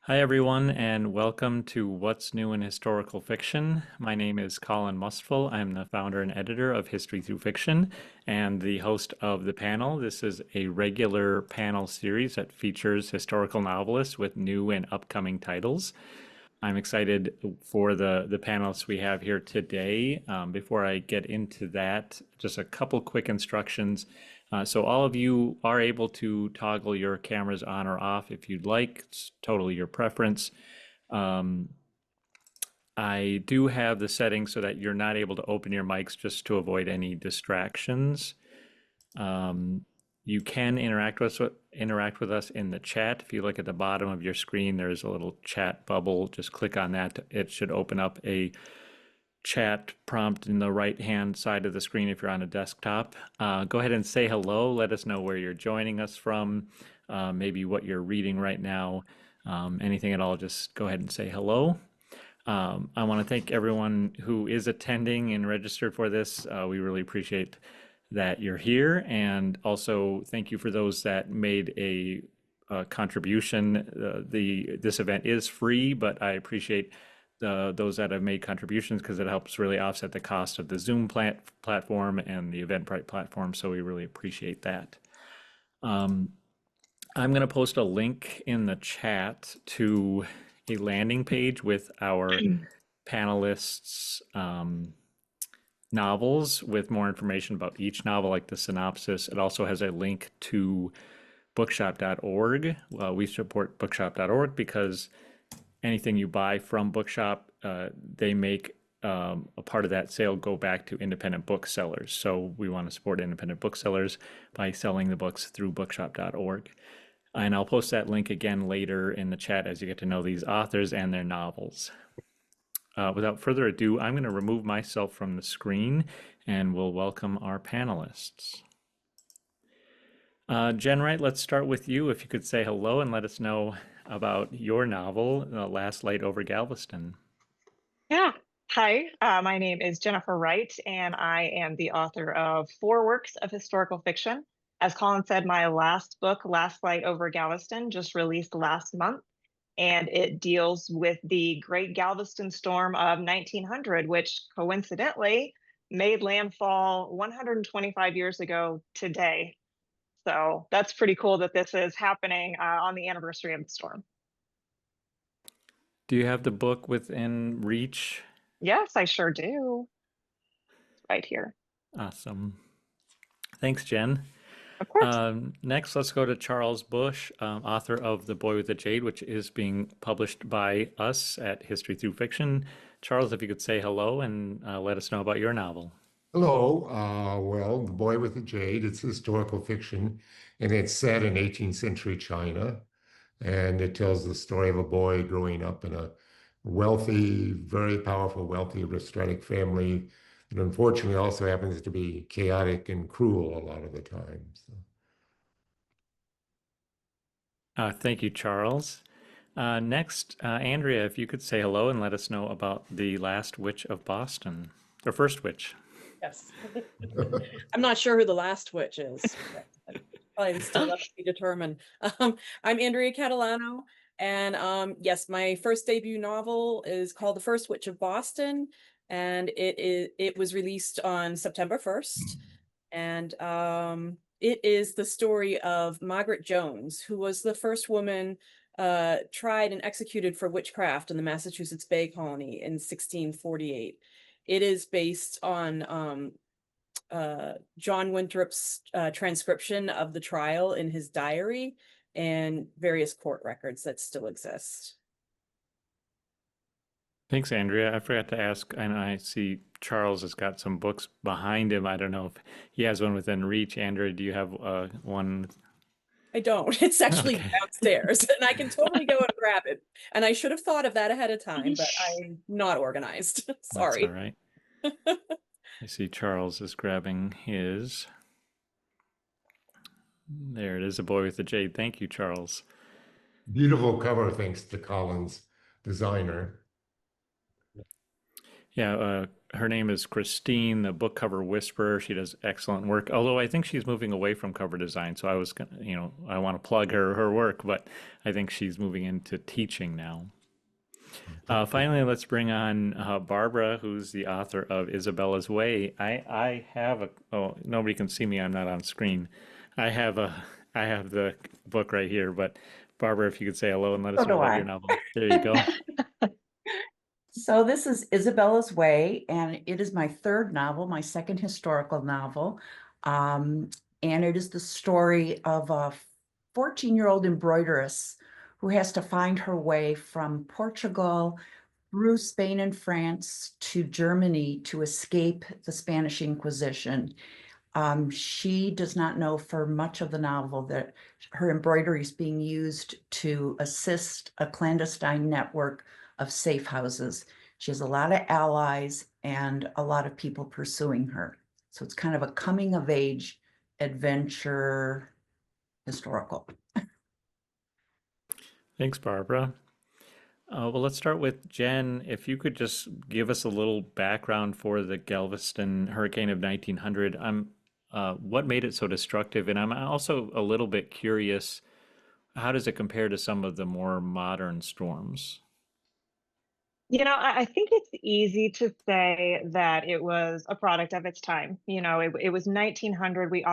Hi, everyone, and welcome to What's New in Historical Fiction. My name is Colin Mustful. I'm the founder and editor of History Through Fiction and the host of the panel. This is a regular panel series that features historical novelists with new and upcoming titles. I'm excited for the panelists we have here today. Before I get into that, just a couple quick instructions. So all of you are able to toggle your cameras on or off if you'd like. It's totally your preference. Um, I do have the settings so that you're not able to open your mics just to avoid any distractions. Um, you can interact with us in the chat. If you look at the bottom of your screen, there's a little chat bubble. Just click on that. It should open up a chat prompt in the right-hand side of the screen if you're on a desktop. Go ahead and say hello. Let us know where you're joining us from, maybe what you're reading right now. Anything at all, just go ahead and say hello. I want to thank everyone who is attending and registered for this. We really appreciate that you're here, and also thank you for those that made a contribution. This event is free, but I appreciate those that have made contributions because it helps really offset the cost of the Zoom platform and the Eventbrite platform. So we really appreciate that. I'm going to post a link in the chat to a landing page with our panelists' novels with more information about each novel, like the synopsis. It also has a link to bookshop.org. We support bookshop.org because anything you buy from Bookshop, they make a part of that sale go back to independent booksellers. So we want to support independent booksellers by selling the books through bookshop.org. And I'll post that link again later in the chat as you get to know these authors and their novels. Without further ado, I'm going to remove myself from the screen and we'll welcome our panelists. Jenn Wright, let's start with you. If you could say hello and let us know about your novel, Last Light Over Galveston. Yeah. Hi, my name is Jennifer Wright, and I am the author of 4 works of historical fiction. As Colin said, my last book, Last Light Over Galveston, just released last month, and it deals with the Great Galveston Storm of 1900, which coincidentally made landfall 125 years ago today. So that's pretty cool that this is happening on the anniversary of the storm. Do you have the book within reach? Yes, I sure do. Right here. Awesome. Thanks, Jenn. Of course. Next, let's go to Charles Bush, author of The Boy with the Jade, which is being published by us at History Through Fiction. Charles, if you could say hello and let us know about your novel. Hello. Well, The Boy with the Jade, it's historical fiction, and it's set in 18th century China. And it tells the story of a boy growing up in a wealthy, very powerful, wealthy aristocratic family that unfortunately also happens to be chaotic and cruel a lot of the time. So. Thank you, Charles. Next, Andrea, if you could say hello and let us know about The Last Witch of Boston, or First Witch. Yes. I'm not sure who the last witch is. Probably still left to be determined. I'm Andrea Catalano, and yes, my first debut novel is called The First Witch of Boston, and it was released on September 1st, and it is the story of Margaret Jones, who was the first woman tried and executed for witchcraft in the Massachusetts Bay Colony in 1648. It is based on John Winthrop's transcription of the trial in his diary and various court records that still exist. Thanks, Andrea. I forgot to ask, and I see Charles has got some books behind him. I don't know if he has one within reach. Andrea, do you have one? I don't. It's actually Okay. downstairs, and I can totally go and grab it. And I should have thought of that ahead of time, but I'm not organized. That's all Sorry. right. I see Charles is grabbing his. There it is, A Boy with the Jade. Thank you, Charles. Beautiful cover, thanks to Colin's designer. Yeah, her name is Christine, the book cover whisperer. She does excellent work. Although I think she's moving away from cover design, so I was gonna, I want to plug her work, but I think she's moving into teaching now. Finally, let's bring on Barbara, who's the author of Isabella's Way. I have a, oh, nobody can see me. I'm not on screen. I have a, I have the book right here, but Barbara, if you could say hello and let us So know do about I. your novel. There you go. So this is Isabella's Way, and it is my third novel, my second historical novel. And it is the story of a 14-year-old embroideress who has to find her way from Portugal through Spain and France to Germany to escape the Spanish Inquisition. She does not know for much of the novel that her embroidery is being used to assist a clandestine network of safe houses. She has a lot of allies and a lot of people pursuing her. So it's kind of a coming of age adventure historical. Thanks, Barbara. Well, let's start with Jen. If you could just give us a little background for the Galveston hurricane of 1900. What made it so destructive? And I'm also a little bit curious, how does it compare to some of the more modern storms? I think it's easy to say that it was a product of its time. It was 1900. We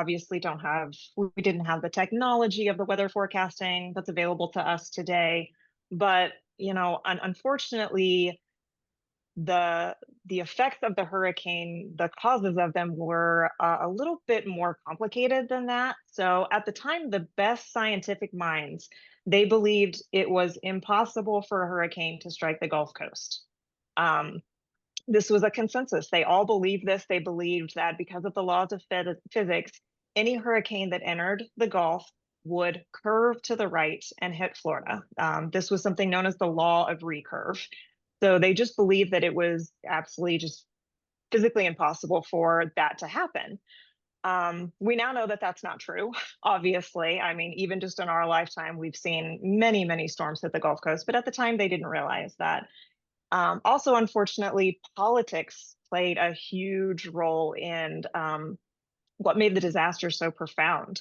didn't have the technology of the weather forecasting that's available to us today. But, unfortunately, the effects of the hurricane, the causes of them were a little bit more complicated than that. So at the time, the best scientific minds, they believed it was impossible for a hurricane to strike the Gulf Coast. Um, this was a consensus. They all believed this. They believed that because of the laws of physics, any hurricane that entered the Gulf would curve to the right and hit Florida. This was something known as the law of recurve. So they just believed that it was absolutely just physically impossible for that to happen. We now know that that's not true, obviously. I mean, even just in our lifetime, we've seen many, many storms hit the Gulf Coast, but at the time they didn't realize that. Also, unfortunately, politics played a huge role in what made the disaster so profound.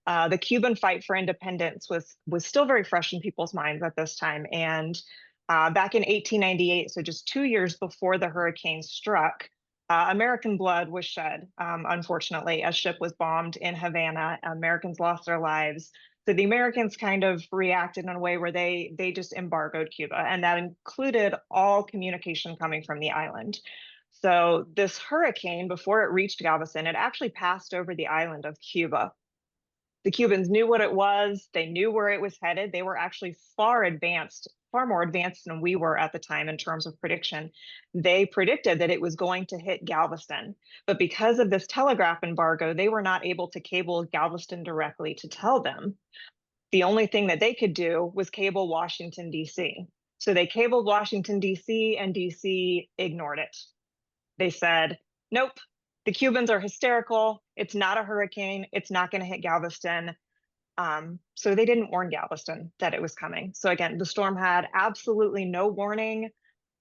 The Cuban fight for independence was still very fresh in people's minds at this time, and back in 1898, so just 2 years before the hurricane struck, American blood was shed. Unfortunately, a ship was bombed in Havana. Americans lost their lives. So the Americans kind of reacted in a way where they just embargoed Cuba, and that included all communication coming from the island. So this hurricane, before it reached Galveston, it actually passed over the island of Cuba. The Cubans knew what it was. They knew where it was headed. They were actually far more advanced than we were at the time in terms of prediction. They predicted that it was going to hit Galveston. But because of this telegraph embargo, they were not able to cable Galveston directly to tell them. The only thing that they could do was cable Washington, D.C. So they cabled Washington, D.C., and D.C. ignored it. They said, nope, the Cubans are hysterical. It's not a hurricane. It's not going to hit Galveston. So they didn't warn Galveston that it was coming. So again, the storm had absolutely no warning.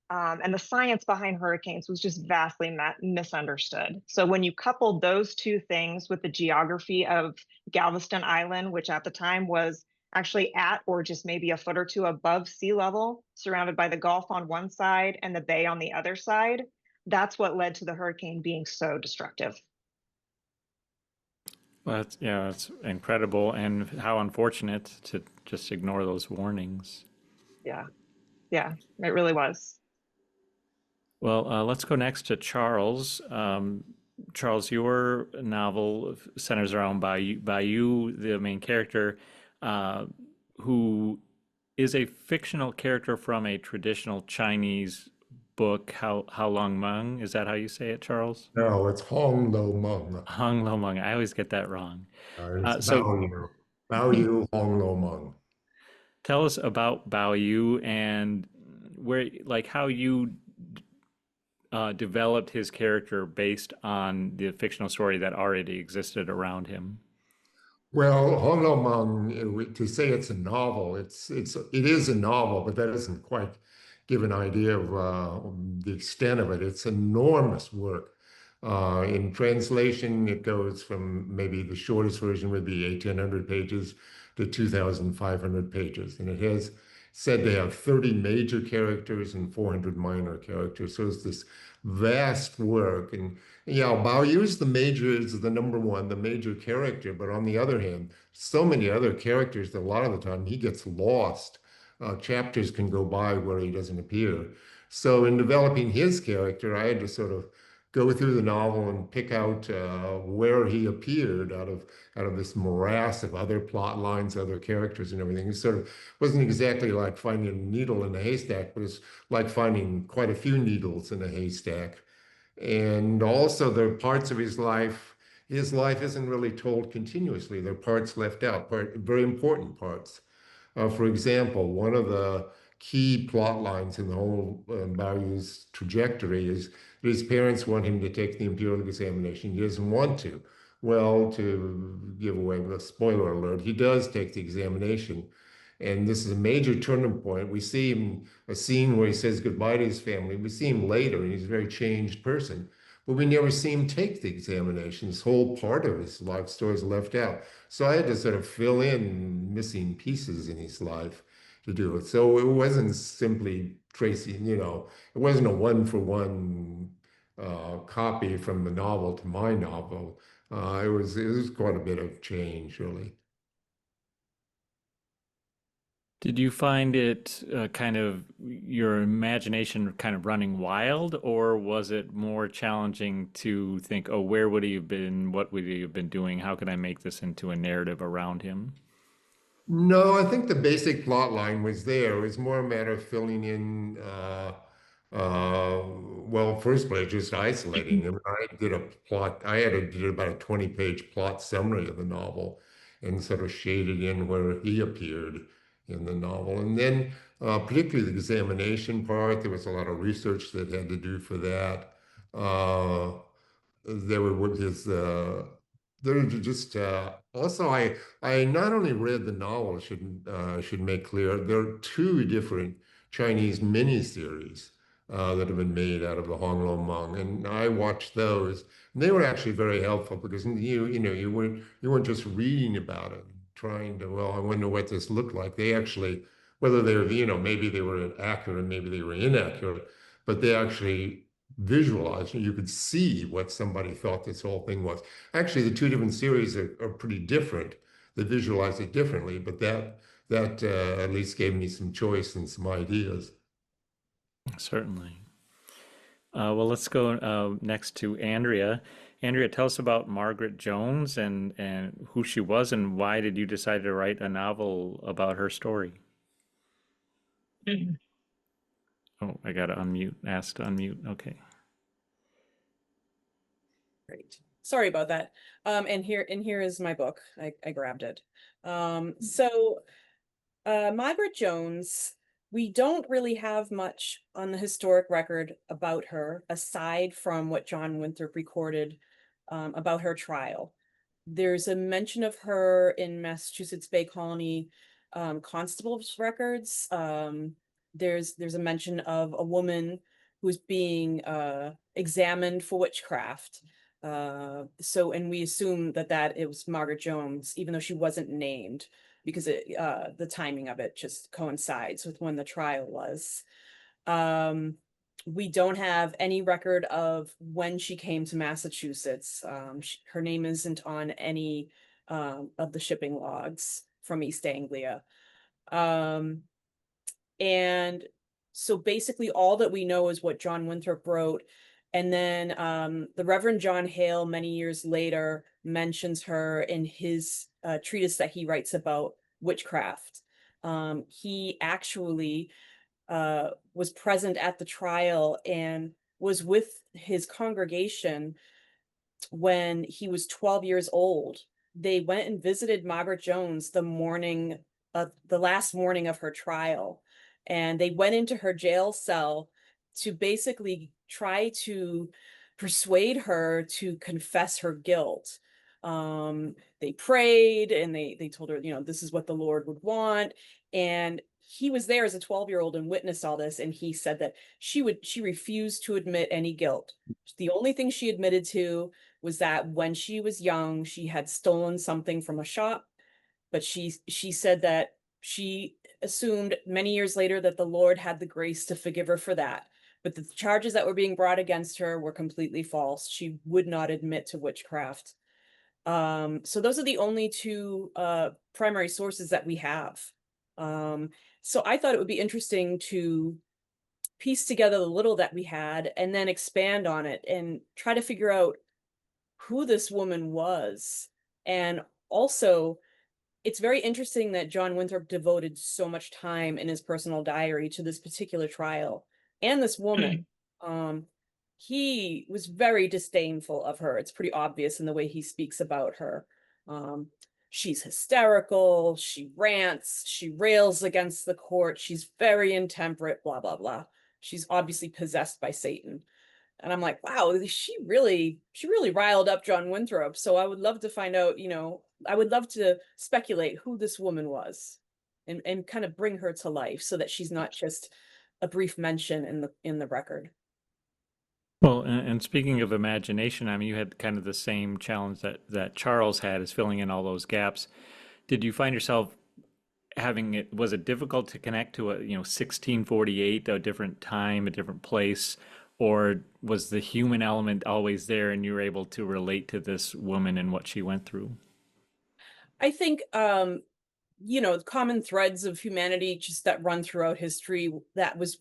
And the science behind hurricanes was just vastly misunderstood. So when you coupled those two things with the geography of Galveston Island, which at the time was actually at or just maybe a foot or two above sea level, surrounded by the Gulf on one side and the bay on the other side, that's what led to the hurricane being so destructive. Well, that's incredible, and how unfortunate to just ignore those warnings. Yeah, yeah, it really was. Well, let's go next to Charles. Charles, your novel centers around Bayou, the main character, uh, who is a fictional character from a traditional Chinese book. How Long Meng, is that how you say it, Charles? No, it's Hong Lo Meng. Hung Lo Meng. I always get that wrong. It's So Bao Yu. Bao Yu, Hong Lo Meng. tell us about Bao Yu and where, like, how you developed his character based on the fictional story that already existed around him. Well, Hong Lo Meng, to say it's a novel, it is a novel, but that isn't quite give an idea of the extent of it. It's enormous work. In translation, it goes from maybe the shortest version would be 1,800 pages to 2,500 pages. And it has said they have 30 major characters and 400 minor characters. So it's this vast work. And yeah, Bao Yu is the major, is the number one, the major character. But on the other hand, so many other characters that a lot of the time he gets lost. Chapters can go by where he doesn't appear. So in developing his character, I had to sort of go through the novel and pick out where he appeared out of this morass of other plot lines, other characters, and everything. It sort of wasn't exactly like finding a needle in a haystack, but it's like finding quite a few needles in a haystack. And also, there are parts of his life. His life isn't really told continuously. There are parts left out, very important parts. For example, one of the key plot lines in the whole Baoyu's trajectory is that his parents want him to take the imperial examination. He doesn't want to. Well, to give away the spoiler alert, he does take the examination. And this is a major turning point. We see him, a scene where he says goodbye to his family. We see him later, and he's a very changed person. But we never see him take the examination. This whole part of his life story is left out. So I had to sort of fill in missing pieces in his life to do it. So it wasn't simply tracing, it wasn't a one-for-one copy from the novel to my novel. It was quite a bit of change, really. Did you find it kind of your imagination kind of running wild, or was it more challenging to think, oh, where would he have been? What would he have been doing? How could I make this into a narrative around him? No, I think the basic plot line was there. It was more a matter of filling in, well, first place, just isolating them. Did about a 20-page plot summary of the novel and sort of shaded in where he appeared in the novel. And then, particularly the examination part, there was a lot of research that had to do for that. Uh, there were his there were just also I not only read the novel, should make clear there are two different Chinese miniseries that have been made out of the Honglou Meng, and I watched those, and they were actually very helpful because you weren't just reading about it, trying to, well, I wonder what this looked like. They actually, whether they were, maybe they were accurate, maybe they were inaccurate, but they actually visualized, you could see what somebody thought this whole thing was. Actually, the two different series are pretty different. They visualize it differently, but that at least gave me some choice and some ideas. Certainly. Well, let's go next to Andrea. Andrea, tell us about Margaret Jones and who she was, and why did you decide to write a novel about her story? Oh, I got to unmute, asked to unmute. Okay. Great. Sorry about that. And here is my book. I grabbed it. Margaret Jones, we don't really have much on the historic record about her, aside from what John Winthrop recorded about her trial. There's a mention of her in Massachusetts Bay Colony constable's records. There's a mention of a woman who's being examined for witchcraft. And we assume that it was Margaret Jones, even though she wasn't named, because the timing of it just coincides with when the trial was. We don't have any record of when she came to Massachusetts. Her name isn't on any of the shipping logs from East Anglia. And so basically all that we know is what John Winthrop wrote. And then the Reverend John Hale, many years later, mentions her in his treatise that he writes about witchcraft. He actually was present at the trial and was with his congregation when he was 12 years old. They went and visited Margaret Jones the last morning of her trial. And they went into her jail cell to basically try to persuade her to confess her guilt. They prayed and they told her, this is what the Lord would want. And he was there as a 12-year-old and witnessed all this, and he said that she refused to admit any guilt. The only thing she admitted to was that when she was young, she had stolen something from a shop, but she said that she assumed many years later that the Lord had the grace to forgive her for that. But the charges that were being brought against her were completely false. She would not admit to witchcraft. So those are the only two primary sources that we have. So I thought it would be interesting to piece together the little that we had and then expand on it and try to figure out who this woman was. And also, it's very interesting that John Winthrop devoted so much time in his personal diary to this particular trial and this woman. He was very disdainful of her. It's pretty obvious in the way he speaks about her. She's hysterical, she rants, she rails against the court, she's very intemperate, blah, blah, blah. She's obviously possessed by Satan. And I'm like, wow, she really riled up John Winthrop. So I would love to find out, I would love to speculate who this woman was and kind of bring her to life so that she's not just a brief mention in the record. Well, and speaking of imagination, I mean, you had kind of the same challenge that Charles had, is filling in all those gaps. Did you find yourself was it difficult to connect to 1648, a different time, a different place, or was the human element always there and you were able to relate to this woman and what she went through? I think, common threads of humanity just that run throughout history, that was,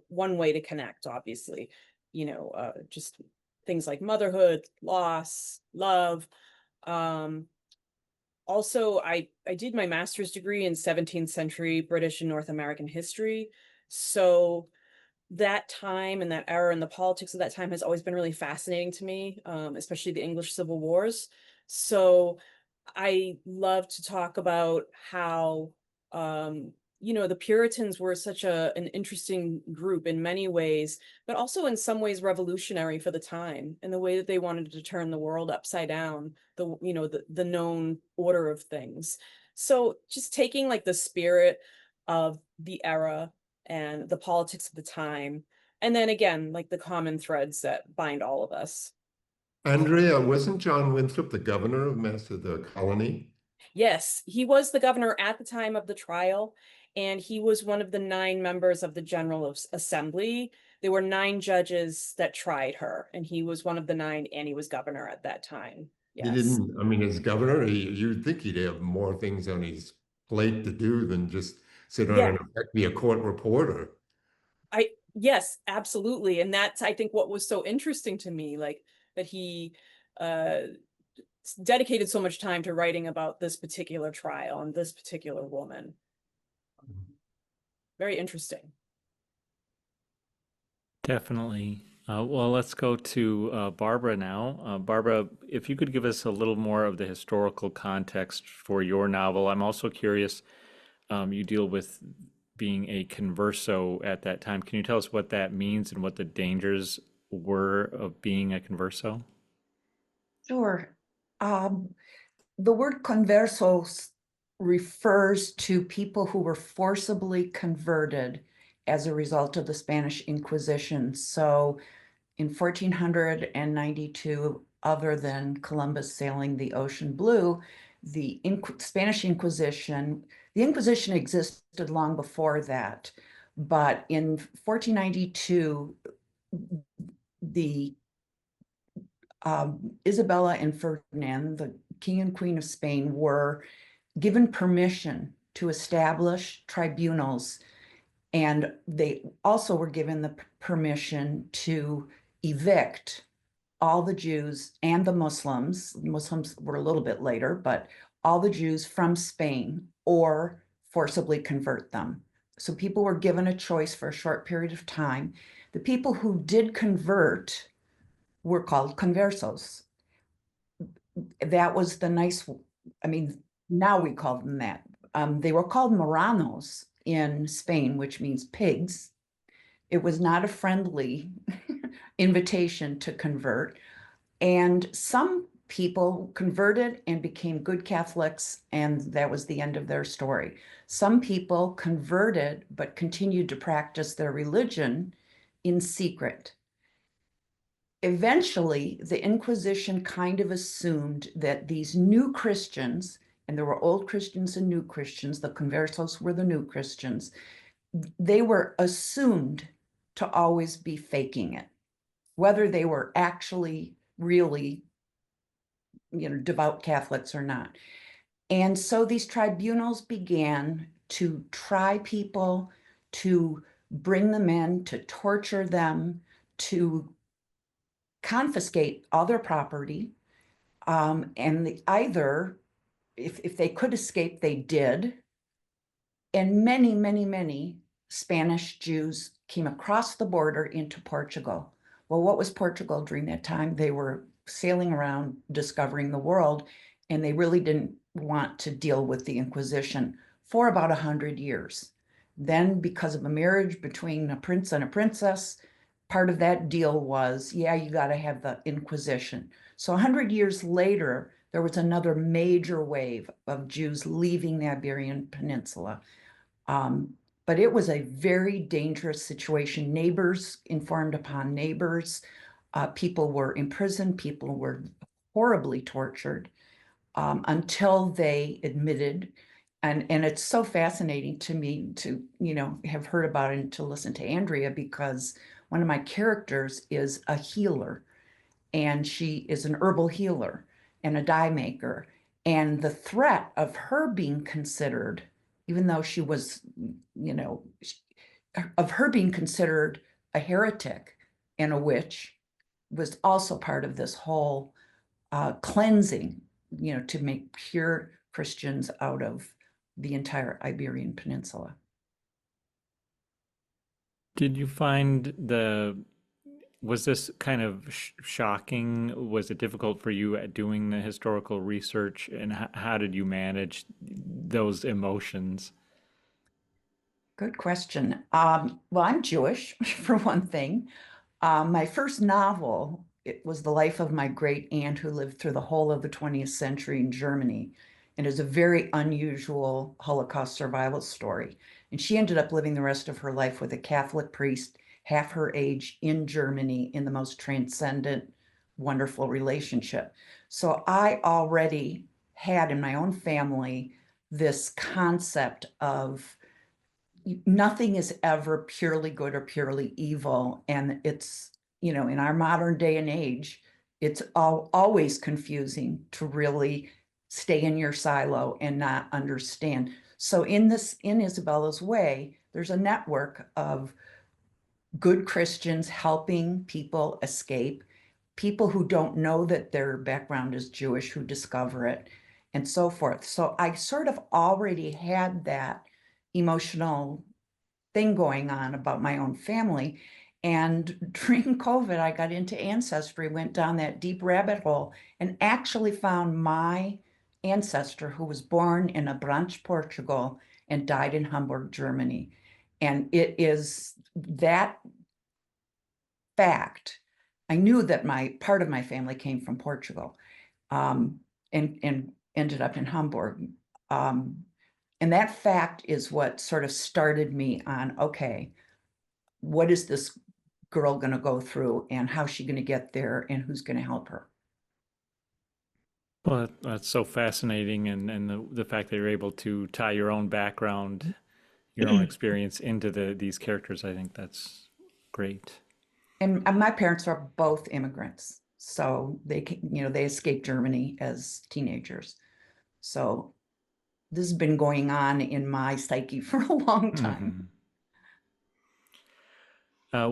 one way to connect, obviously. Just things like motherhood, loss, love. Also, I did my master's degree in 17th century British and North American history. So that time and that era and the politics of that time has always been really fascinating to me, especially the English Civil Wars. So I love to talk about how, the Puritans were such an interesting group in many ways, but also in some ways revolutionary for the time in the way that they wanted to turn the world upside down, the known order of things. So just taking like the spirit of the era and the politics of the time, and then again, like the common threads that bind all of us. Andrea, wasn't John Winthrop the governor of the colony? Yes, he was the governor at the time of the trial, and he was one of the 9 members of the General Assembly. There were 9 judges that tried her, and he was one of the 9, and he was governor at that time. He Yes. didn't, I mean, as governor, you'd think he'd have more things on his plate to do than just sit on Yeah. and be a court reporter. Yes, absolutely. And that's, I think, what was so interesting to me, like that he dedicated so much time to writing about this particular trial and this particular woman. Very interesting. Definitely. Well, let's go to Barbara now. Barbara, if you could give us a little more of the historical context for your novel. I'm also curious, you deal with being a converso at that time. Can you tell us what that means and what the dangers were of being a converso? Sure. The word conversos refers to people who were forcibly converted as a result of the Spanish Inquisition. So in 1492, other than Columbus sailing the ocean blue, the Spanish Inquisition, the Inquisition existed long before that, but in 1492, the Isabella and Ferdinand, the King and Queen of Spain, were given permission to establish tribunals, and they also were given the permission to evict all the Jews and the Muslims. The Muslims were a little bit later, but all the Jews from Spain, or forcibly convert them. So people were given a choice for a short period of time. The people who did convert were called conversos. That was the nice, I mean, now we call them that. They were called Marranos in Spain, which means pigs. It was not a friendly invitation to convert. And some people converted and became good Catholics, and that was the end of their story. Some people converted but continued to practice their religion in secret. Eventually, the Inquisition kind of assumed that these new Christians, and there were old Christians and new Christians, the conversos were the new Christians, they were assumed to always be faking it, whether they were actually really, devout Catholics or not. And so these tribunals began to try people, to bring them in, to torture them, to confiscate all their property. And either, if they could escape, they did. And many, many, many Spanish Jews came across the border into Portugal. Well, what was Portugal during that time? They were sailing around, discovering the world, and they really didn't want to deal with the Inquisition for about 100 years. Then, because of a marriage between a prince and a princess, part of that deal was, yeah, you got to have the Inquisition. So 100 years later, there was another major wave of Jews leaving the Iberian Peninsula. But it was a very dangerous situation. Neighbors informed upon neighbors. People were imprisoned. People were horribly tortured until they admitted. And it's so fascinating to me to, have heard about it and to listen to Andrea, because one of my characters is a healer, and she is an herbal healer and a dye maker. And the threat of her being considered, even though she was, of her being considered a heretic and a witch, was also part of this whole cleansing, to make pure Christians out of the entire Iberian Peninsula. Did you find was this kind of shocking? Was it difficult for you at doing the historical research, and how did you manage those emotions? Good question. Well, I'm Jewish, for one thing. My first novel, it was the life of my great aunt who lived through the whole of the 20th century in Germany. And is a very unusual Holocaust survival story. And she ended up living the rest of her life with a Catholic priest, half her age, in Germany, in the most transcendent, wonderful relationship. So I already had in my own family this concept of nothing is ever purely good or purely evil. And it's, in our modern day and age, it's always confusing to really stay in your silo and not understand. So in Isabella's Way, there's a network of good Christians helping people escape, people who don't know that their background is Jewish who discover it, and so forth. So I sort of already had that emotional thing going on about my own family. And during COVID, I got into Ancestry, went down that deep rabbit hole, and actually found my ancestor who was born in Abrantes, Portugal, and died in Hamburg, Germany. And it is that fact. I knew that part of my family came from Portugal, and ended up in Hamburg. And that fact is what sort of started me on, okay, what is this girl going to go through, and how's she going to get there, and who's going to help her? Well, that's so fascinating, and the fact that you're able to tie your own background, your own experience into these characters, I think that's great. And my parents are both immigrants, so they escaped Germany as teenagers. So this has been going on in my psyche for a long time. Now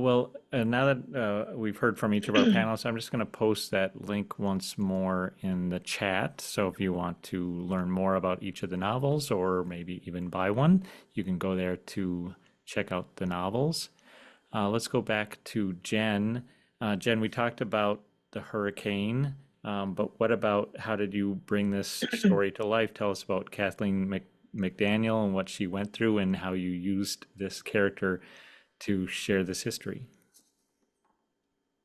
that we've heard from each of our panelists, I'm just going to post that link once more in the chat. So if you want to learn more about each of the novels, or maybe even buy one, you can go there to check out the novels. Let's go back to Jenn. Jenn, we talked about the hurricane, but what about, how did you bring this story to life? Tell us about Kathleen McDaniel and what she went through, and how you used this character to share this history.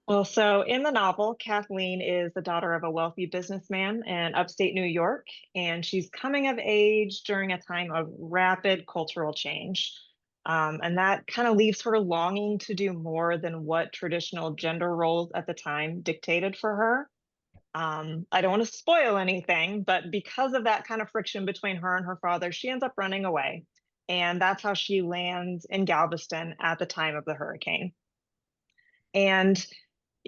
Well, so in the novel, Kathleen is the daughter of a wealthy businessman in upstate New York, and she's coming of age during a time of rapid cultural change. And that kind of leaves her longing to do more than what traditional gender roles at the time dictated for her. I don't want to spoil anything, but because of that kind of friction between her and her father, she ends up running away. And that's how she lands in Galveston at the time of the hurricane. And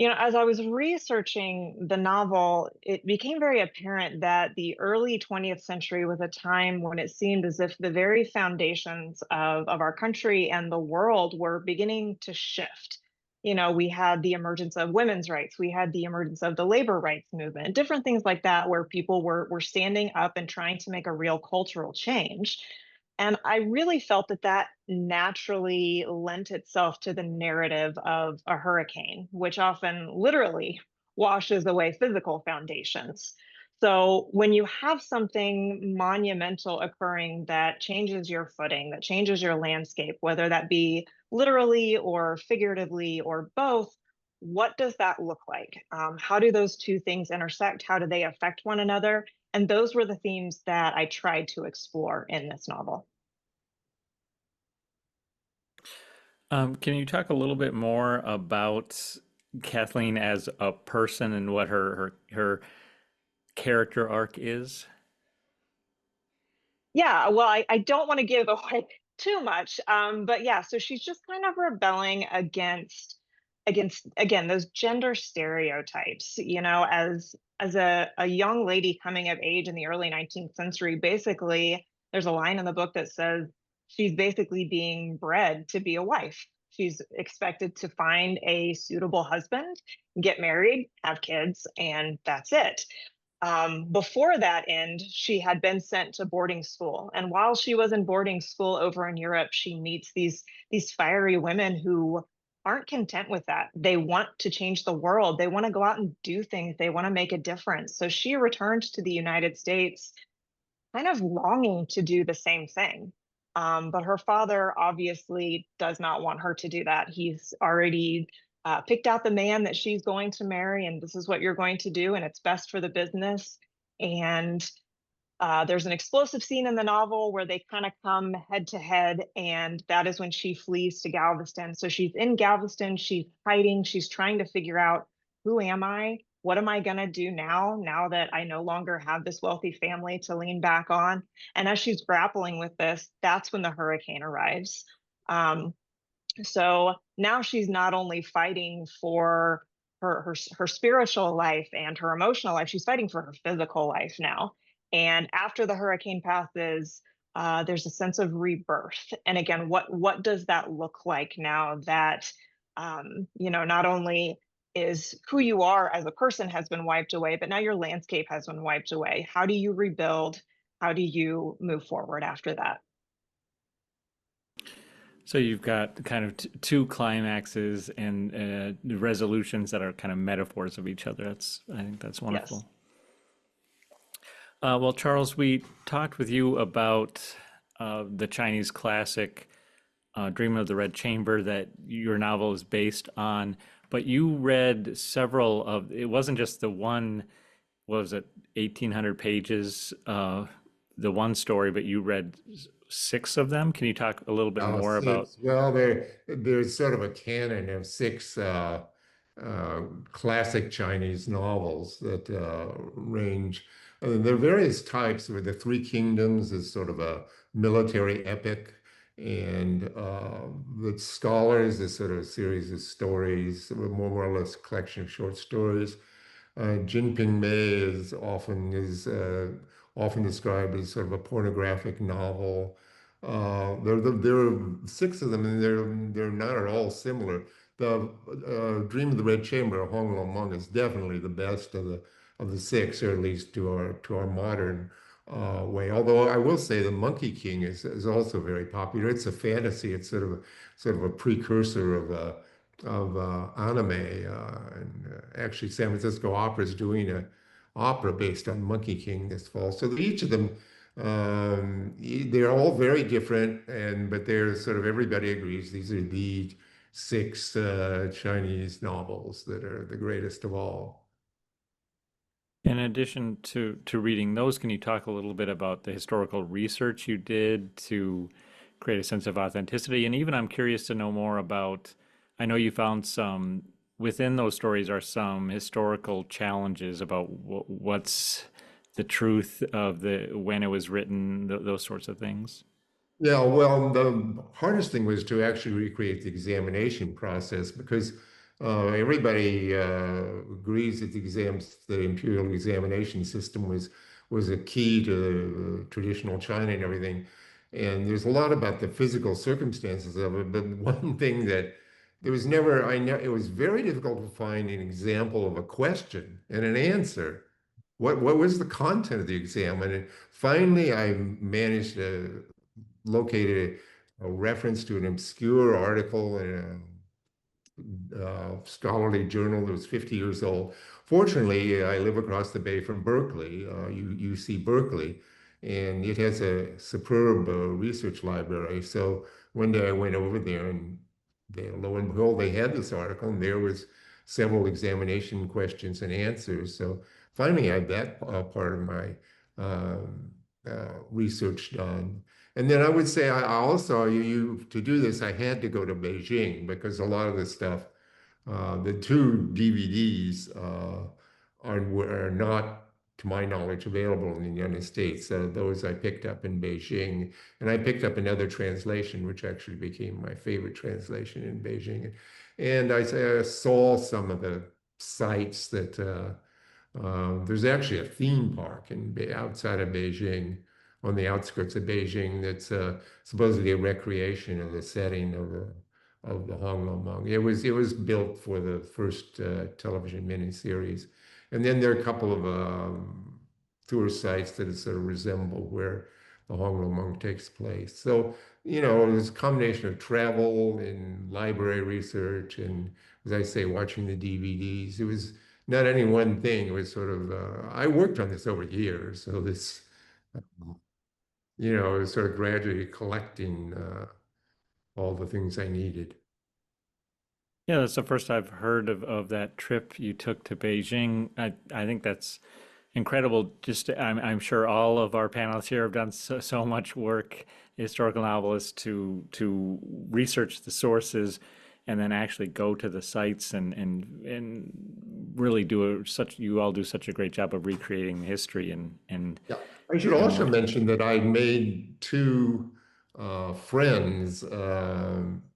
as I was researching the novel, it became very apparent that the early 20th century was a time when it seemed as if the very foundations of our country and the world were beginning to shift. We had the emergence of women's rights, we had the emergence of the labor rights movement, different things like that, where people were standing up and trying to make a real cultural change. And I really felt that that naturally lent itself to the narrative of a hurricane, which often literally washes away physical foundations. So when you have something monumental occurring that changes your footing, that changes your landscape, whether that be literally or figuratively or both, what does that look like? How do those two things intersect? How do they affect one another? And those were the themes that I tried to explore in this novel. Can you talk a little bit more about Kathleen as a person and what her character arc is? Yeah, well, I don't want to give away too much, but yeah, so she's just kind of rebelling against again those gender stereotypes. As a young lady coming of age in the early 19th century, basically, there's a line in the book that says she's basically being bred to be a wife. She's expected to find a suitable husband, get married, have kids, and that's it. Before that end, she had been sent to boarding school. And while she was in boarding school over in Europe, she meets these fiery women who aren't content with that. They want to change the world. They want to go out and do things. They want to make a difference. So she returned to the United States kind of longing to do the same thing. But her father obviously does not want her to do that. He's already picked out the man that she's going to marry, and this is what you're going to do, and it's best for the business. And there's an explosive scene in the novel where they kind of come head to head, and that is when she flees to Galveston. So she's in Galveston, she's hiding, she's trying to figure out, who am I? What am I going to do now that I no longer have this wealthy family to lean back on? And as she's grappling with this, that's when the hurricane arrives. Um, so now she's not only fighting for her spiritual life and her emotional life, she's fighting for her physical life now. And after the hurricane passes, there's a sense of rebirth. And again, what does that look like now that not only is who you are as a person has been wiped away, but now your landscape has been wiped away. How do you rebuild? How do you move forward after that? So you've got kind of two climaxes and resolutions that are kind of metaphors of each other. I think that's Yes. wonderful. Well, Charles, we talked with you about the Chinese classic Dream of the Red Chamber that your novel is based on, but you read several of, it wasn't just the one, what was it, 1,800 pages, the one story, but you read six of them. Can you talk a little bit more about? Six. Well, there's sort of a canon of six uh, classic Chinese novels that range. I mean, there are various types. Where the Three Kingdoms is sort of a military epic, and the Scholars is sort of a series of stories, more or less collection of short stories. Jinping Mei is often described as sort of a pornographic novel. There are six of them, and they're not at all similar. The Dream of the Red Chamber, Hong Lo Meng, is definitely the best of the six, or at least to our modern way. Although I will say the Monkey King is also very popular. It's a fantasy. It's sort of a precursor of anime. And actually, San Francisco Opera is doing an opera based on Monkey King this fall. So each of them, they're all very different, but they're sort of, everybody agrees these are the 6 Chinese novels that are the greatest of all. In addition to reading those, can you talk a little bit about the historical research you did to create a sense of authenticity? And even I'm curious to know more about, I know you found some, within those stories are some historical challenges about what's the truth of the when it was written, those sorts of things. Yeah, well, the hardest thing was to actually recreate the examination process because everybody agrees that the imperial examination system was a key to traditional China and everything. And there's a lot about the physical circumstances of it, but one thing that there was never, it was very difficult to find an example of a question and an answer. What was the content of the exam? And finally, I managed to located a reference to an obscure article in a scholarly journal that was 50 years old. Fortunately, I live across the bay from Berkeley, UC Berkeley, and it has a superb research library. So one day I went over there and lo and behold, they had this article and there was several examination questions and answers. So finally I had that part of my research done. And then I would say I also to do this I had to go to Beijing because a lot of the stuff, the 2 DVDs are not, to my knowledge, available in the United States. Those I picked up in Beijing, and I picked up another translation, which actually became my favorite translation in Beijing. And I saw some of the sites that there's actually a theme park outside of Beijing, on the outskirts of Beijing, that's supposedly a recreation of the setting of the Honglo. It was built for the first television miniseries, and then there are a couple of tourist sites that sort of resemble where the Honglo takes place. So there's a combination of travel and library research, and as I say, watching the DVDs. It was not any one thing. It was sort of I worked on this over years, so this it was sort of gradually collecting all the things I needed. Yeah, that's the first I've heard of that trip you took to Beijing. I think that's incredible. I'm sure all of our panelists here have done so much work, historical novelists, to research the sources and then actually go to the sites and really you all do such a great job of recreating history and Yeah. I should also mention that I made 2 friends,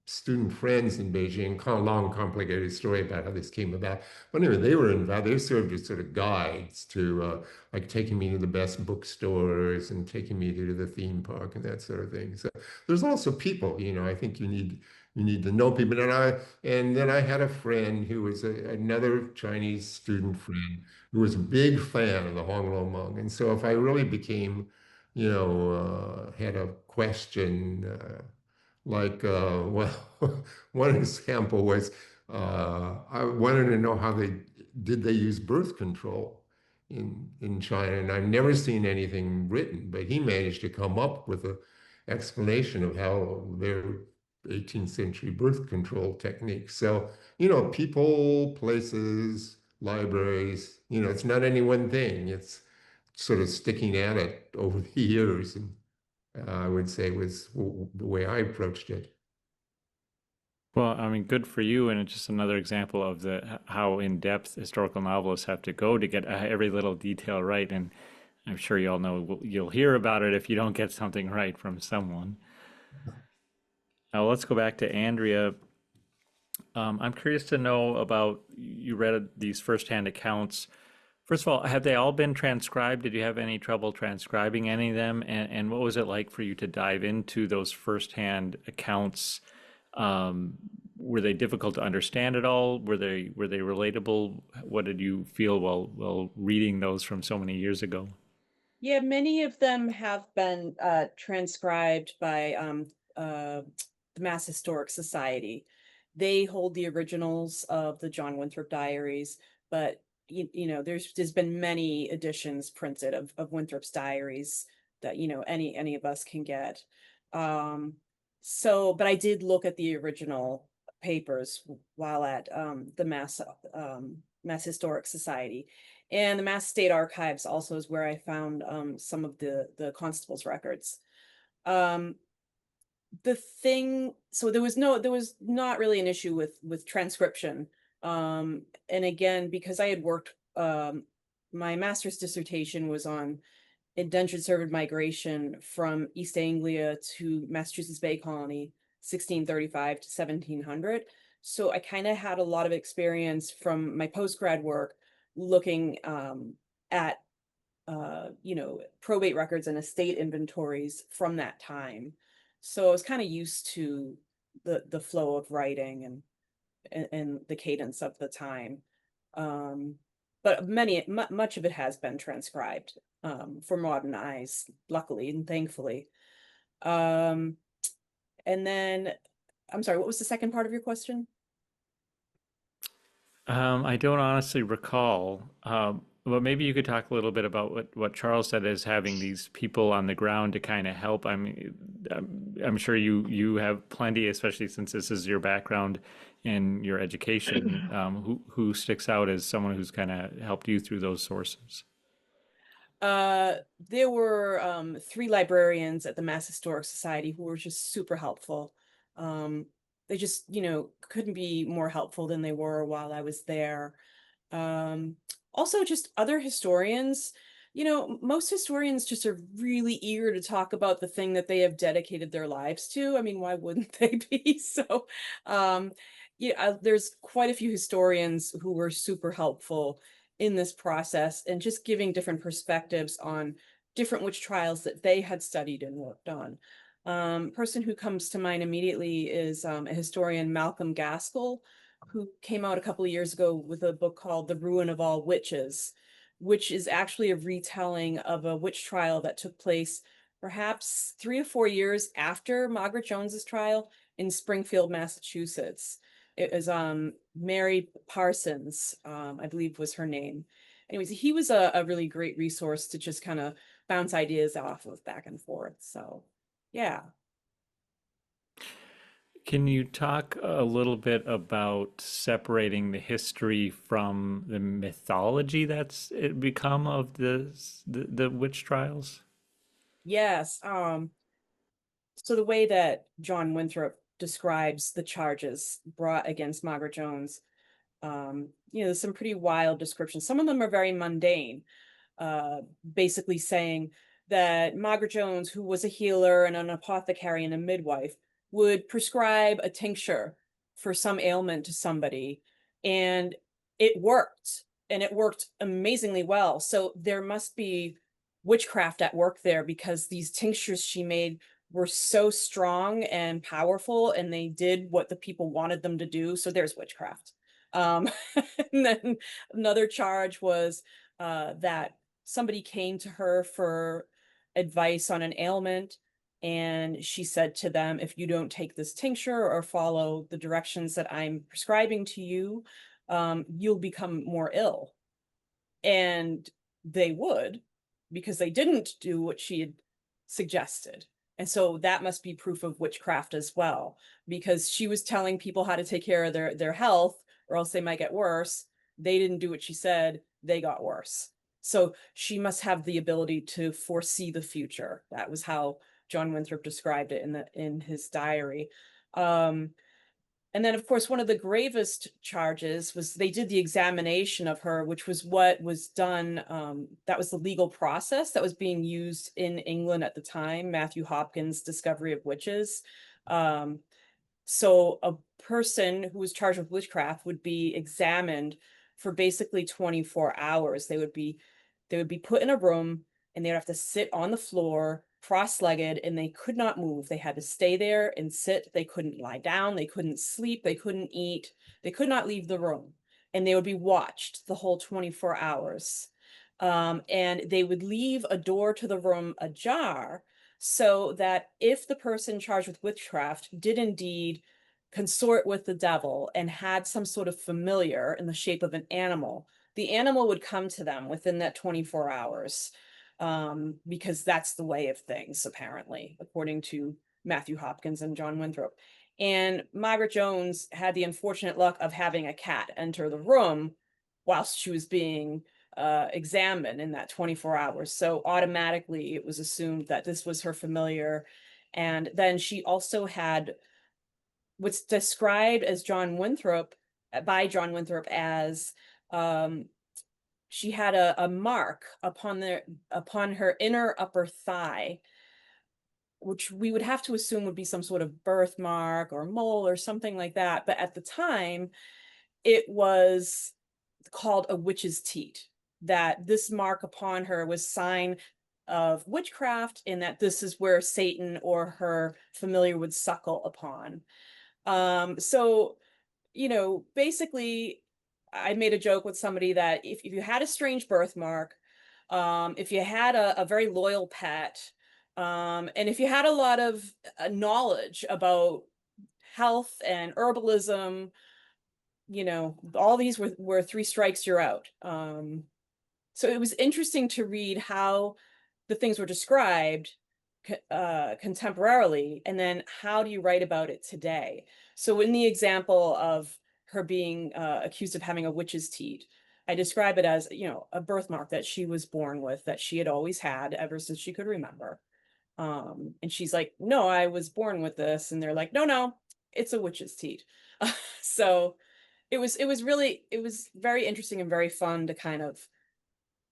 student friends in Beijing. Kind of long, complicated story about how this came about. But anyway, they were involved. They served as sort of guides to like taking me to the best bookstores and taking me to the theme park and that sort of thing. So there's also people, I think you need to know people. And then I had a friend who was another Chinese student friend who was a big fan of the Honglo Meng. And so if I really became, had a question, well, one example was I wanted to know how they use birth control in China, and I've never seen anything written, but he managed to come up with an explanation of how their 18th century birth control techniques. So, people, places, libraries, it's not any one thing. It's sort of sticking at it over the years. And I would say was the way I approached it. well, I mean, good for you, and it's just another example of how in-depth historical novelists have to go to get every little detail right. And I'm sure you all know you'll hear about it if you don't get something right from someone. Now let's go back to Andrea. I'm curious to know about, you read these firsthand accounts. First of all, have they all been transcribed? Did you have any trouble transcribing any of them? And what was it like for you to dive into those firsthand accounts? Were they difficult to understand at all? Were they relatable? What did you feel while reading those from so many years ago? Yeah, many of them have been transcribed by the Mass Historic Society. They hold the originals of the John Winthrop diaries, but there's been many editions printed of Winthrop's diaries that any of us can get. But I did look at the original papers while at the Mass Historic Society. And the Mass State Archives also is where I found some of the constable's records. So there was not really an issue with transcription. And again, because I had worked, my master's dissertation was on indentured servant migration from East Anglia to Massachusetts Bay Colony, 1635 to 1700. So I kind of had a lot of experience from my postgrad work looking at probate records and estate inventories from that time. So I was kind of used to the flow of writing and the cadence of the time. But much of it has been transcribed for modern eyes, luckily and thankfully. And then, I'm sorry, what was the second part of your question? I don't honestly recall, but maybe you could talk a little bit about what Charles said as having these people on the ground to kind of help. I mean, I'm sure you have plenty, especially since this is your background in your education. Who sticks out as someone who's kind of helped you through those sources? There were 3 librarians at the Mass Historic Society who were just super helpful. They just, couldn't be more helpful than they were while I was there. Also, just other historians. Most historians just are really eager to talk about the thing that they have dedicated their lives to. I mean, why wouldn't they be? So, there's quite a few historians who were super helpful in this process and just giving different perspectives on different witch trials that they had studied and worked on. Person who comes to mind immediately is a historian, Malcolm Gaskell, who came out a couple of years ago with a book called The Ruin of All Witches, which is actually a retelling of a witch trial that took place perhaps 3 to 4 years after Margaret Jones's trial in Springfield, Massachusetts. It was Mary Parsons, I believe was her name. Anyways, he was a really great resource to just kind of bounce ideas off of back and forth. So, yeah. Can you talk a little bit about separating the history from the mythology that's it become of the witch trials? Yes. So the way that John Winthrop describes the charges brought against Margaret Jones, there's some pretty wild descriptions. Some of them are very mundane, basically saying that Margaret Jones, who was a healer and an apothecary and a midwife, would prescribe a tincture for some ailment to somebody, and it worked, and it worked amazingly well. So there must be witchcraft at work there, because these tinctures she made were so strong and powerful, and they did what the people wanted them to do. So there's witchcraft. And then another charge was that somebody came to her for advice on an ailment, and she said to them, if you don't take this tincture or follow the directions that I'm prescribing to you, you'll become more ill. And they would, because they didn't do what she had suggested. And so that must be proof of witchcraft as well, because she was telling people how to take care of their health, or else they might get worse. They didn't do what she said, they got worse. So she must have the ability to foresee the future. That was how John Winthrop described it in his diary. And then, of course, one of the gravest charges was they did the examination of her, which was what was done. That was the legal process that was being used in England at the time, Matthew Hopkins' Discovery of Witches. So a person who was charged with witchcraft would be examined for basically 24 hours. They would be put in a room, and they'd have to sit on the floor cross-legged, and they could not move. They had to stay there and sit. They couldn't lie down. They couldn't sleep. They couldn't eat. They could not leave the room. And they would be watched the whole 24 hours. And they would leave a door to the room ajar, so that if the person charged with witchcraft did indeed consort with the devil and had some sort of familiar in the shape of an animal, the animal would come to them within that 24 hours. Because that's the way of things, apparently, according to Matthew Hopkins and John Winthrop. And Margaret Jones had the unfortunate luck of having a cat enter the room whilst she was being examined in that 24 hours. So automatically it was assumed that this was her familiar. And then she also had what's described as by John Winthrop as she had a mark upon her inner upper thigh, which we would have to assume would be some sort of birthmark or mole or something like that. But at the time, it was called a witch's teat, that this mark upon her was sign of witchcraft, and that this is where Satan or her familiar would suckle upon. So, basically, I made a joke with somebody that if you had a strange birthmark, if you had a very loyal pet, and if you had a lot of knowledge about health and herbalism, all these were 3 strikes, you're out. So it was interesting to read how the things were described contemporarily, and then how do you write about it today? So in the example of her being accused of having a witch's teat, I describe it as, a birthmark that she was born with, that she had always had ever since she could remember. And she's like, no, I was born with this. And they're like, no, it's a witch's teat. So it was very interesting and very fun to kind of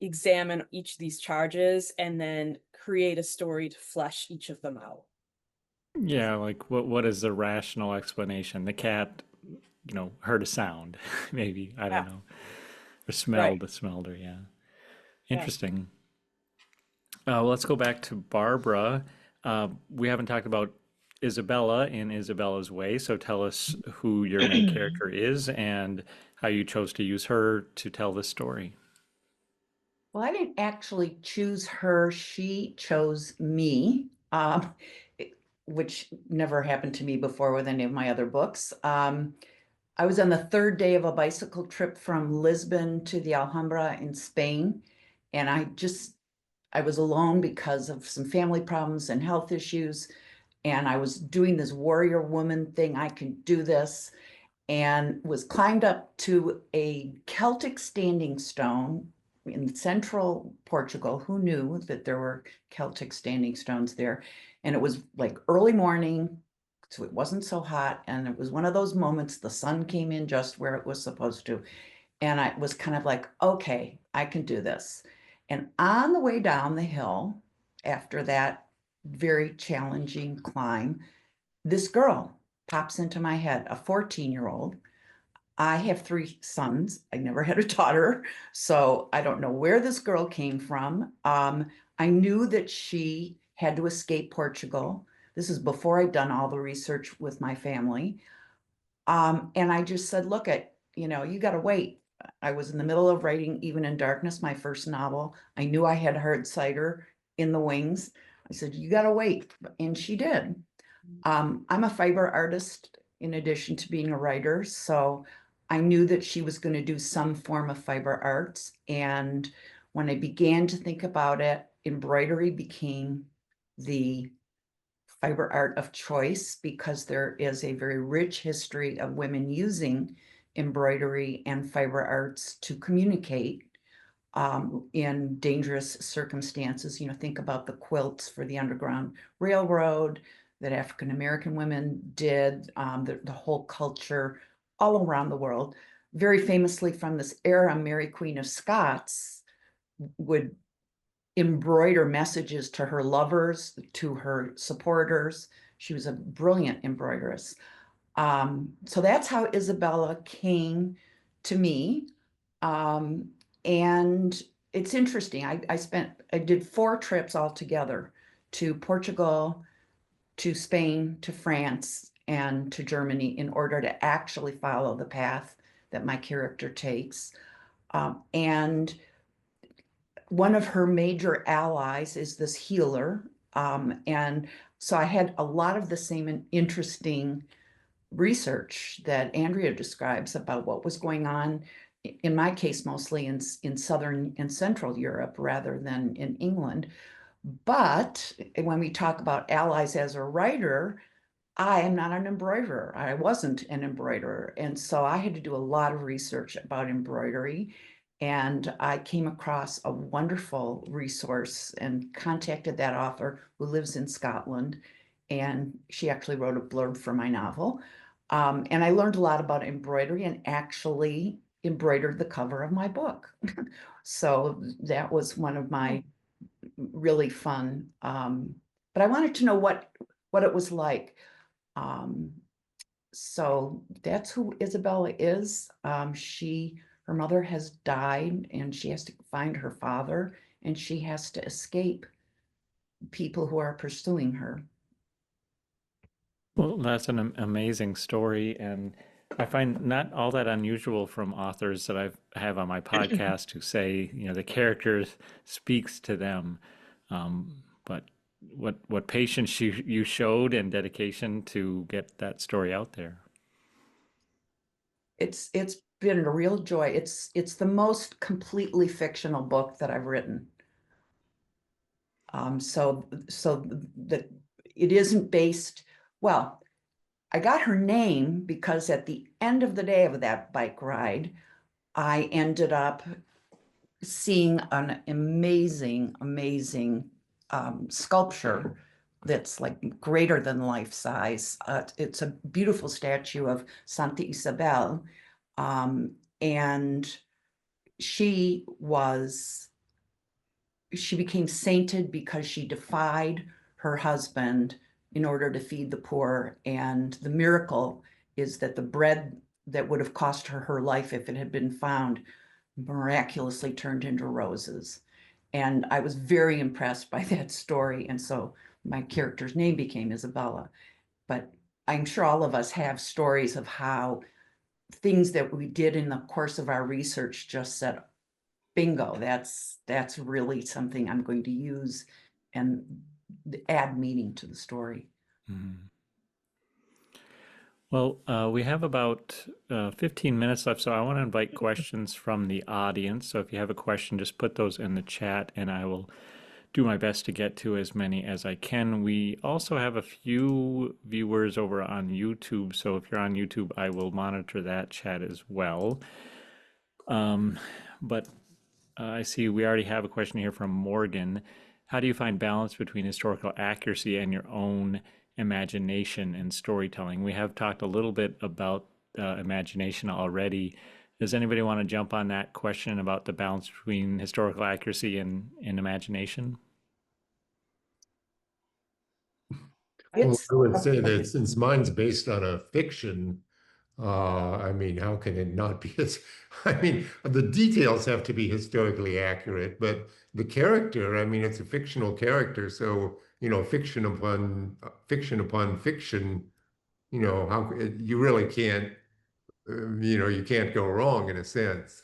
examine each of these charges and then create a story to flesh each of them out. Yeah, like what is the rational explanation? The cat, heard a sound, maybe. I don't know. Or smelled her, yeah. Interesting. Well, let's go back to Barbara. We haven't talked about Isabella in Isabella's Way, so tell us who your main character is and how you chose to use her to tell this story. Well, I didn't actually choose her. She chose me, which never happened to me before with any of my other books. I was on the 3rd day of a bicycle trip from Lisbon to the Alhambra in Spain, and I was alone because of some family problems and health issues, and I was doing this warrior woman thing. I can do this, and was climbed up to a Celtic standing stone in central Portugal. Who knew that there were Celtic standing stones there? And it was like early morning, so it wasn't so hot. And it was one of those moments, the sun came in just where it was supposed to. And I was kind of like, okay, I can do this. And on the way down the hill, after that very challenging climb, this girl pops into my head, a 14-year-old. I have 3 sons. I never had a daughter, so I don't know where this girl came from. I knew that she had to escape Portugal. This is before I'd done all the research with my family. And I just said, look, you got to wait. I was in the middle of writing Even in Darkness, my first novel. I knew I had hard cider in the wings. I said, you got to wait. And she did. I'm a fiber artist in addition to being a writer. So I knew that she was going to do some form of fiber arts. And when I began to think about it, embroidery became the fiber art of choice, because there is a very rich history of women using embroidery and fiber arts to communicate in dangerous circumstances. Think about the quilts for the Underground Railroad that African-American women did, the whole culture all around the world. Very famously from this era, Mary Queen of Scots would embroider messages to her lovers, to her supporters. She was a brilliant embroideress. So that's how Isabella came to me. And it's interesting. I did 4 trips altogether, to Portugal, to Spain, to France, and to Germany, in order to actually follow the path that my character takes. And one of her major allies is this healer. And so I had a lot of the same interesting research that Andrea describes about what was going on, in my case, mostly in Southern and Central Europe rather than in England. But when we talk about allies as a writer, I am not an embroiderer. I wasn't an embroiderer. And so I had to do a lot of research about embroidery. And I came across a wonderful resource and contacted that author who lives in Scotland. And she actually wrote a blurb for my novel. And I learned a lot about embroidery and actually embroidered the cover of my book. So that was one of my really fun. But I wanted to know what it was like. Um, so that's who Isabella is. Her mother has died and she has to find her father and she has to escape people who are pursuing her. Well, that's an amazing story, and I find not all that unusual from authors that have on my podcast who say, the characters speaks to them. But what patience you showed and dedication to get that story out there. It's been a real joy. It's the most completely fictional book that I've written. So that it isn't based, well, I got her name because at the end of the day of that bike ride, I ended up seeing an amazing, amazing sculpture that's like greater than life size. It's a beautiful statue of Santa Isabel. And she became sainted because she defied her husband in order to feed the poor. And the miracle is that the bread that would have cost her her life if it had been found miraculously turned into roses. And I was very impressed by that story. And so my character's name became Isabella. But I'm sure all of us have stories of how things that we did in the course of our research just said, bingo, that's really something I'm going to use and add meaning to the story. Mhm. Well, we have about 15 minutes left, so I want to invite questions from the audience. So if you have a question, just put those in the chat and I will do my best to get to as many as I can. We also have a few viewers over on YouTube, so if you're on YouTube, I will monitor that chat as well. But I see we already have a question here from Morgan. How do you find balance between historical accuracy and your own imagination and storytelling? We have talked a little bit about imagination already. Does anybody want to jump on that question about the balance between historical accuracy and imagination? Well, I would say that since mine's based on a fiction, I mean, how can it not be? I mean, the details have to be historically accurate, but the character, I mean, it's a fictional character, so fiction upon fiction, how you really can't, you can't go wrong in a sense.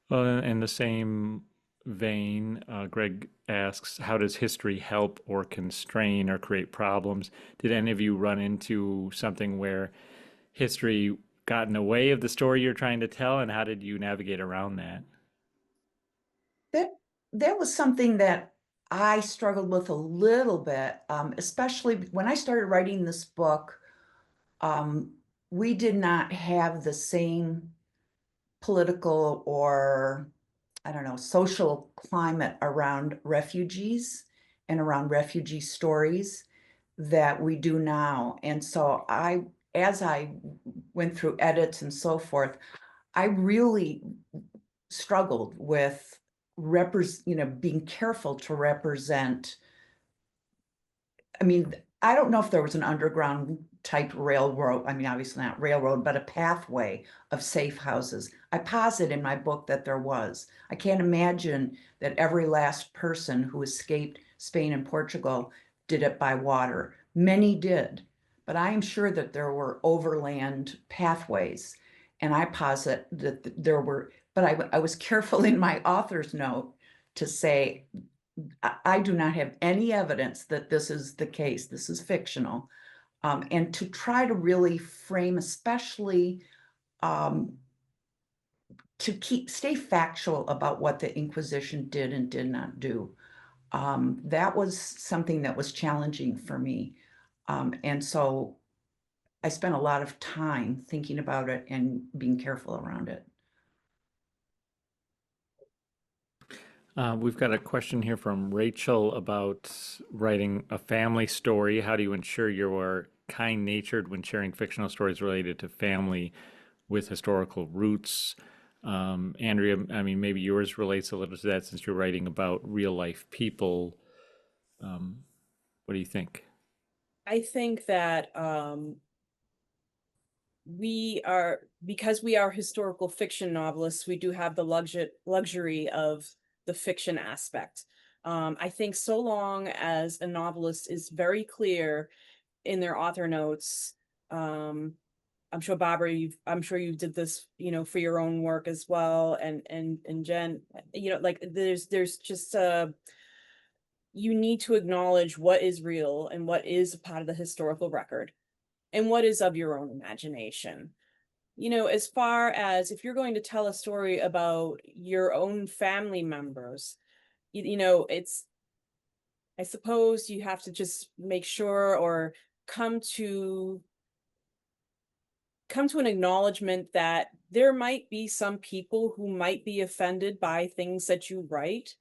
Well, in the same vein, Greg asks, how does history help or constrain or create problems? Did any of you run into something where history got in the way of the story you're trying to tell, and how did you navigate around that? That was something that I struggled with a little bit, especially when I started writing this book. We did not have the same political or, I don't know, social climate around refugees and around refugee stories that we do now. And so as I went through edits and so forth, I really struggled with being careful to represent. I mean, I don't know if there was an underground type railroad. I mean, obviously not railroad, but a pathway of safe houses. I posit in my book that there was. I can't imagine that every last person who escaped Spain and Portugal did it by water. Many did, but I am sure that there were overland pathways. And I posit that there were, but I was careful in my author's note to say, I do not have any evidence that this is the case. This is fictional. And to try to really frame, especially stay factual about what the Inquisition did and did not do. That was something that was challenging for me. And so I spent a lot of time thinking about it and being careful around it. We've got a question here from Rachel about writing a family story. How do you ensure you are kind-natured when sharing fictional stories related to family with historical roots? Andrea, I mean, maybe yours relates a little to that since you're writing about real-life people. What do you think? I think that because we are historical fiction novelists, we do have the luxury of the fiction aspect. I think so long as a novelist is very clear in their author notes, I'm sure Barbara, I'm sure you did this, for your own work as well, and Jen, like there's just you need to acknowledge what is real and what is a part of the historical record and what is of your own imagination. As far as if you're going to tell a story about your own family members, I suppose you have to just make sure or come to an acknowledgement that there might be some people who might be offended by things that you write.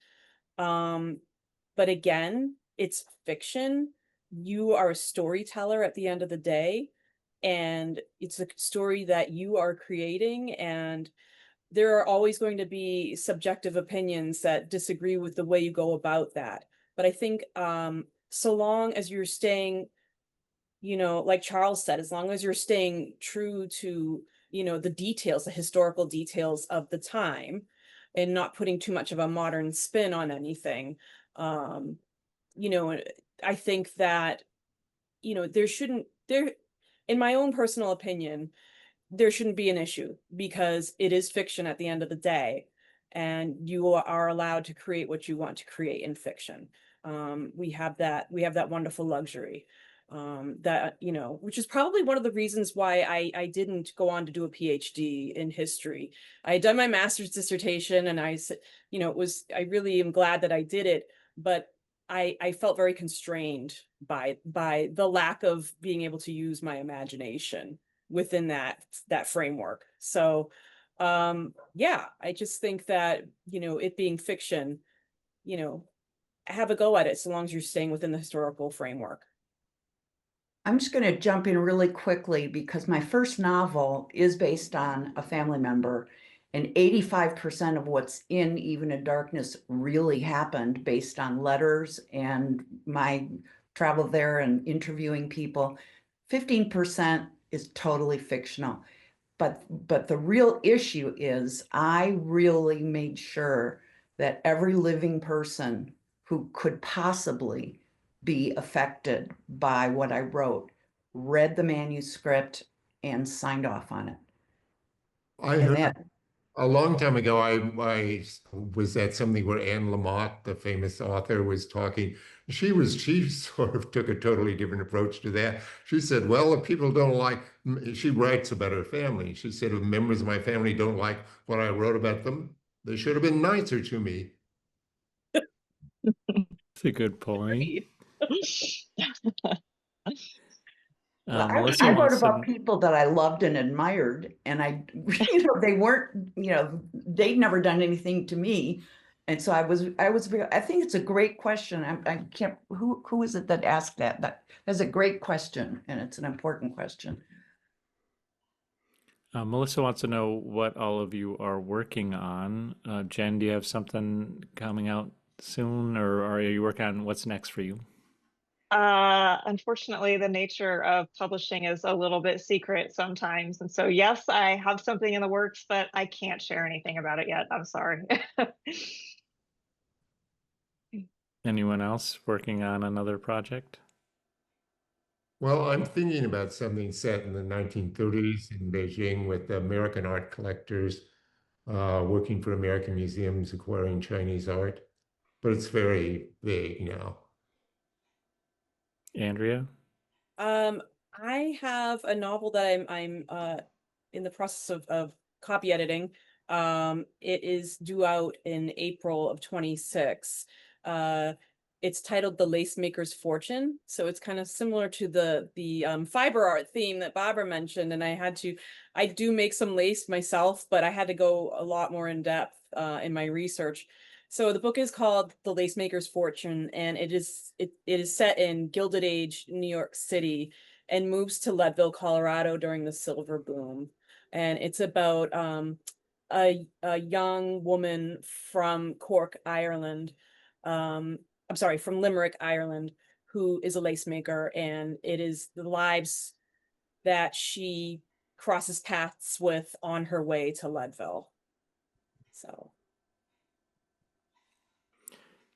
But again, it's fiction. You are a storyteller at the end of the day, and it's a story that you are creating, and there are always going to be subjective opinions that disagree with the way you go about that. But I think so long as you're staying, like Charles said, as long as you're staying true to, the details, the historical details of the time, and not putting too much of a modern spin on anything, I think that, in my own personal opinion, there shouldn't be an issue because it is fiction at the end of the day, and you are allowed to create what you want to create in fiction. We have that wonderful luxury, which is probably one of the reasons why I didn't go on to do a PhD in history. I had done my master's dissertation, and I said, I really am glad that I did it, but I felt very constrained by the lack of being able to use my imagination within that framework. So yeah, I just think that, it being fiction, have a go at it so long as you're staying within the historical framework. I'm just going to jump in really quickly because my first novel is based on a family member, and 85% of what's in Even in Darkness really happened based on letters and my travel there and interviewing people. 15% is totally fictional. But the real issue is I really made sure that every living person who could possibly be affected by what I wrote read the manuscript and signed off on it. I And heard that a long time ago, I was at something where Anne Lamott, the famous author, was talking. She sort of took a totally different approach to that. She said, well, if people don't like, she writes about her family. She said, if members of my family don't like what I wrote about them, they should have been nicer to me. That's a good point. well, Melissa I wrote wants about to. people that I loved and admired, and they weren't, they'd never done anything to me. And so I think it's a great question. I can't, who is it that asked that? That's a great question, and it's an important question. Melissa wants to know what all of you are working on. Jen, do you have something coming out soon, or are you working on what's next for you? Unfortunately, the nature of publishing is a little bit secret sometimes. And so, yes, I have something in the works, but I can't share anything about it yet. I'm sorry. Anyone else working on another project? Well, I'm thinking about something set in the 1930s in Beijing with American art collectors working for American museums, acquiring Chinese art, but it's very vague now. Andrea? I have a novel that I'm in the process of copy editing. It is due out in April of 26. It's titled The Lace Maker's Fortune. So it's kind of similar to the fiber art theme that Barbara mentioned. And I do make some lace myself, but I had to go a lot more in depth in my research. So the book is called The Lace Maker's Fortune, and it is set in Gilded Age New York City and moves to Leadville, Colorado during the Silver Boom. And it's about a young woman from Cork, Ireland. I'm sorry, from Limerick, Ireland, who is a lace maker, and it is the lives that she crosses paths with on her way to Leadville. So,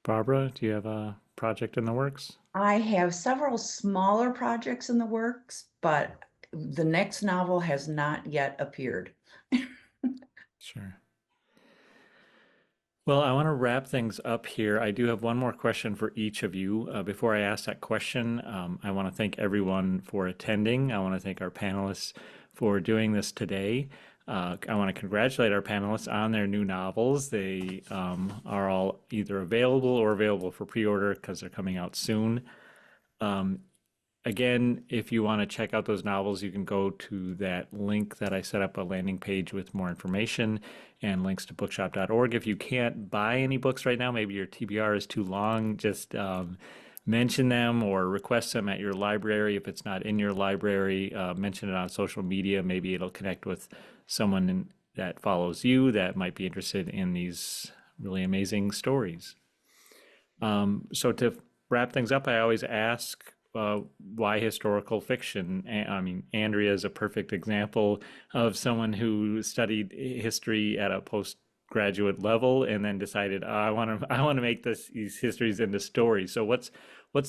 Barbara, do you have a project in the works? I have several smaller projects in the works, but the next novel has not yet appeared. Sure. Well, I want to wrap things up here. I do have one more question for each of you. Before I ask that question, I want to thank everyone for attending. I want to thank our panelists for doing this today. I want to congratulate our panelists on their new novels. They are all either available or available for pre-order because they're coming out soon. Again, if you want to check out those novels, you can go to that link that I set up, a landing page with more information and links to bookshop.org. If you can't buy any books right now, maybe your TBR is too long, just mention them or request them at your library. If it's not in your library, mention it on social media. Maybe it'll connect with someone that follows you that might be interested in these really amazing stories. So to wrap things up, I always ask, why historical fiction? I mean, Andrea is a perfect example of someone who studied history at a postgraduate level and then decided, I want to make these histories into stories. So what's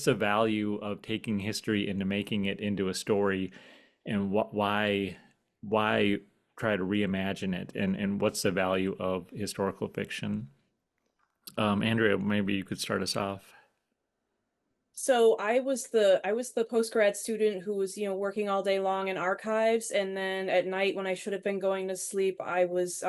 the value of taking history into making it into a story, and why try to reimagine it, and what's the value of historical fiction? Andrea, maybe you could start us off. so I was the post-grad student who was, working all day long in archives, and then at night when I should have been going to sleep, I was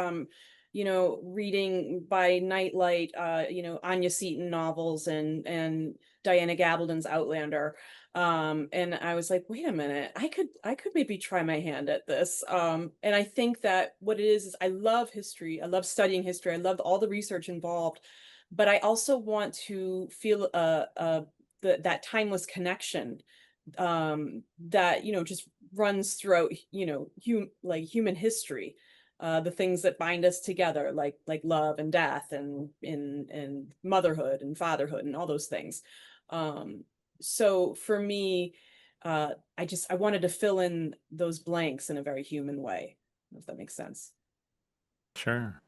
reading by nightlight, Anya Seton novels and Diana Gabaldon's Outlander. And I was like, wait a minute, I could maybe try my hand at this. And I think that what it is I love history. I love studying history. I love all the research involved, but I also want to feel that timeless connection that just runs throughout human history, the things that bind us together, like love and death and motherhood and fatherhood and all those things. So for me, I wanted to fill in those blanks in a very human way, if that makes sense. Sure.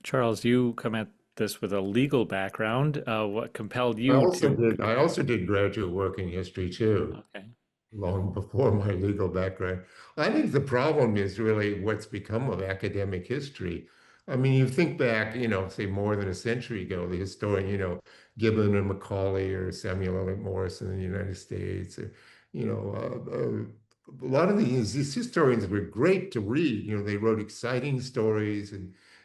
Charles, you come at this with a legal background. What compelled you to? I also did graduate work in history too, Okay. long before my legal background. I think the problem is really what's become of academic history. I mean, you think back, say more than a century ago, the historian, Gibbon and Macaulay or Samuel Eliot Morison in the United States, or, a lot of these historians were great to read. They wrote exciting stories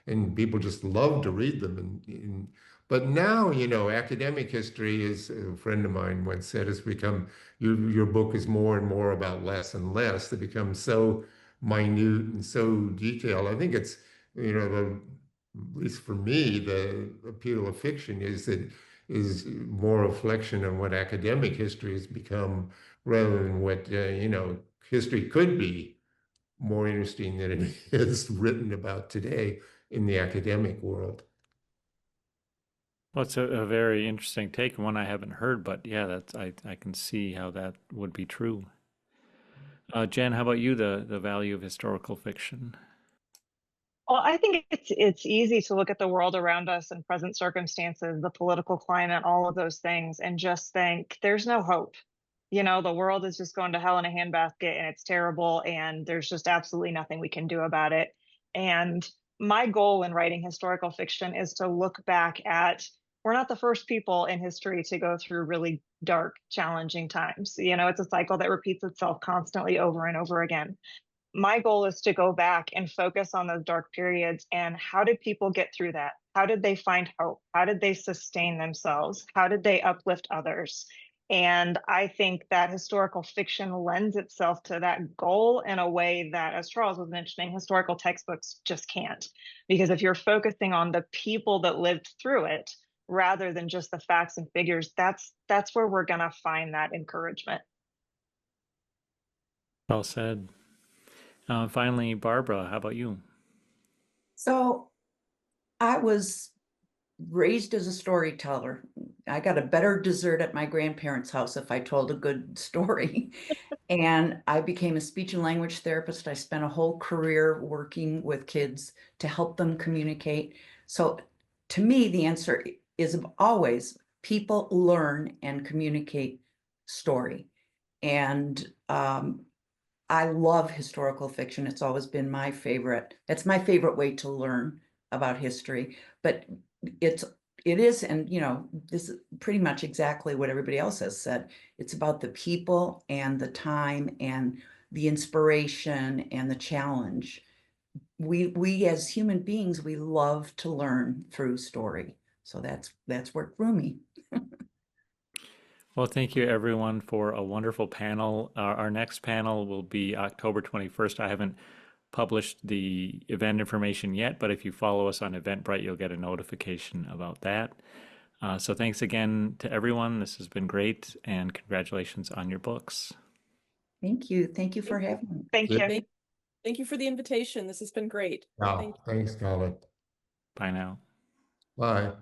and people just loved to read them. But now, academic history, as a friend of mine once said, has become your book is more and more about less and less. It becomes so minute and so detailed. I think it's, at least for me, the appeal of fiction is more reflection on what academic history has become rather than what, history could be more interesting than it is written about today in the academic world. Well, it's a very interesting take, one I haven't heard, but yeah, I can see how that would be true. Jen, how about you, the value of historical fiction? Well, I think it's easy to look at the world around us and present circumstances, the political climate, all of those things, and just think there's no hope. The world is just going to hell in a handbasket and it's terrible, and there's just absolutely nothing we can do about it. And my goal in writing historical fiction is to look back at we're not the first people in history to go through really dark, challenging times. It's a cycle that repeats itself constantly over and over again. my goal is to go back and focus on those dark periods and how did people get through that? How did they find hope? How did they sustain themselves? How did they uplift others? And I think that historical fiction lends itself to that goal in a way that, as Charles was mentioning, historical textbooks just can't. Because if you're focusing on the people that lived through it, rather than just the facts and figures, that's where we're going to find that encouragement. Well said. Finally, Barbara, how about you? So I was raised as a storyteller. I got a better dessert at my grandparents' house if I told a good story. And I became a speech and language therapist. I spent a whole career working with kids to help them communicate. So to me, the answer is always people learn and communicate story. And I love historical fiction. It's always been my favorite. It's my favorite way to learn about history. But it is, and this is pretty much exactly what everybody else has said. It's about the people and the time and the inspiration and the challenge. We as human beings, we love to learn through story. So that's what drew me. Well, thank you everyone for a wonderful panel. Our next panel will be October 21st. I haven't published the event information yet, but if you follow us on Eventbrite, you'll get a notification about that. So thanks again to everyone. This has been great, and congratulations on your books. Thank you. Thank you for having me. Thank you. Thank you for the invitation. This has been great. Yeah, thanks, Colin. Bye now. Bye.